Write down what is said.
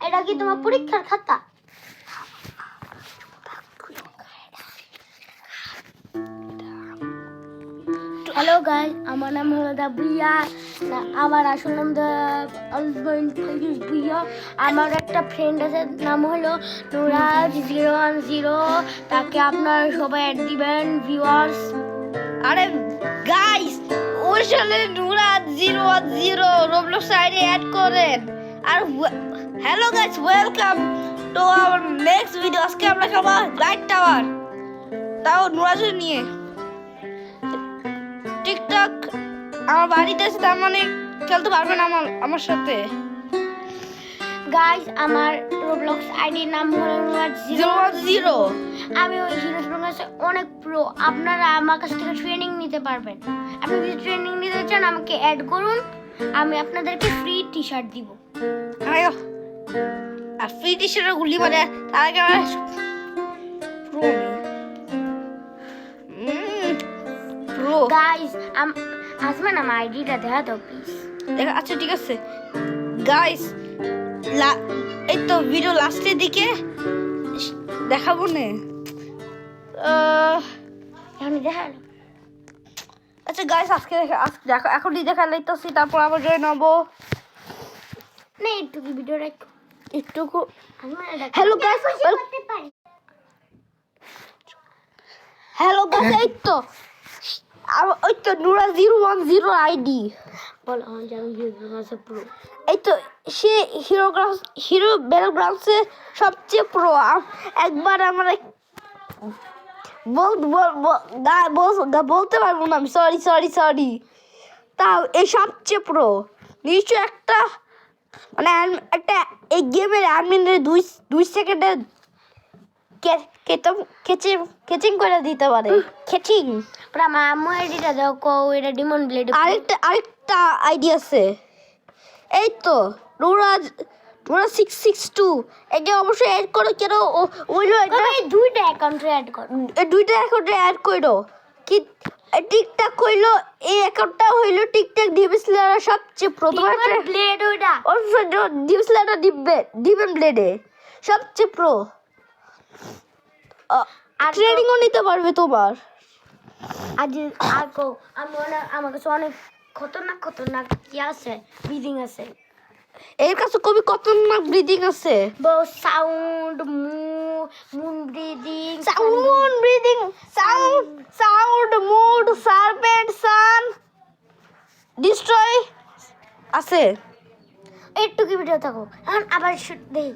এটা কি তোমার পরীক্ষার খাতা? হ্যালো গাইস, আমার নাম হলো দা ভুইয়া। আমার আসল নাম দা ভুইয়া। আমার একটা ফ্রেন্ড আছে, নাম হলো নুরাজ010। তাকে আপনারা সবাই অ্যাড দিবেন ভিউয়ার্স। আরে গাইস, ওর সাথে নুরাজ010 রবলক্স আইডি অ্যাড করেন। আর hello guys, welcome to our next video. আজকে আমরা খেলবো লাইট টাওয়ার, তাও নুরাজের নিয়ে। টিকটক আমার বাড়িতে আছে, তার মানে খেলতে পারবেন আমার সাথে। গাইস, আমার রবলক্স আইডির নাম হলো নুরাজ010। আমি ওই হিরোর কাছে অনেক প্রো। আপনারা আমার কাছ থেকে ট্রেনিং নিতে পারবেন। আপনি যদি ট্রেনিং নিতে চান আমাকে অ্যাড করুন, আমি আপনাদেরকে ফ্রি টি শার্ট দিব। আয়ো, আর ফ্রি টি শার্টের গুলি মানে তার আগে আমার প্রো গাইস, আসবেন আমার আইডিটা দেখা দাও প্লিজ। দেখা। আচ্ছা ঠিক আছে গাইস, এই তো ভিডিও লাস্টের দিকে দেখাবো না। আমি দেখালাম। আচ্ছা গাইস, আজকে দেখো, এখনই দেখা লাইতেছি, তারপর আবার জয়েন হবো। না, একটু কি ভিডিওটা একটু হ্যালো গাইস, হ্যালো গাইস, এই তো ওই তো নুরাজ010 আইডি। বলো আমি হিরোর কাছে প্রো। এই তো সে হিরো ব্যাটলগ্রাউন্ডসে সবচেয়ে প্রো। একবার আমরা বলতে পারবো না আমি, সরি। তাও এই সবচেয়ে প্রো নিশ্চয় একটা, মানে একটা এই গেমের অ্যাডমিনের 2 সেকেন্ডে কেচিং করে দিতে পারে। কেচিং। পরে আমার আম্মু আইডিটা দাও, কো এটা ডিমন ব্লেড। আরেকটা আইডিয়া আছে, এই তো নুরাজ 662। এটা অবশ্যই অ্যাড করো। কেন ওইলো এই দুইটা অ্যাকাউন্টে অ্যাড করো। এই দুইটা অ্যাকাউন্টে অ্যাড করো। কি টিকটক হইলো, এই অ্যাকাউন্টটা হইলো টিকটক ডিভিসলার সবচেয়ে প্রথম ব্লেড ওইটা। ডিভিসলার ডিভেন ব্লেডে সবচেয়ে প্রো। ট্রেনিংও নিতে পারবে তোমার। আমার কাছে অনেক খতরনাক কি আছে, ব্রিদিং আছে। এর কাছে কবি খতরনাক ব্রিদিং আছে। Sound moon breathing, sound mood serpent sun destroy আছে। একটু কি ভিডিও থাকো এখন আবার শুট দেই।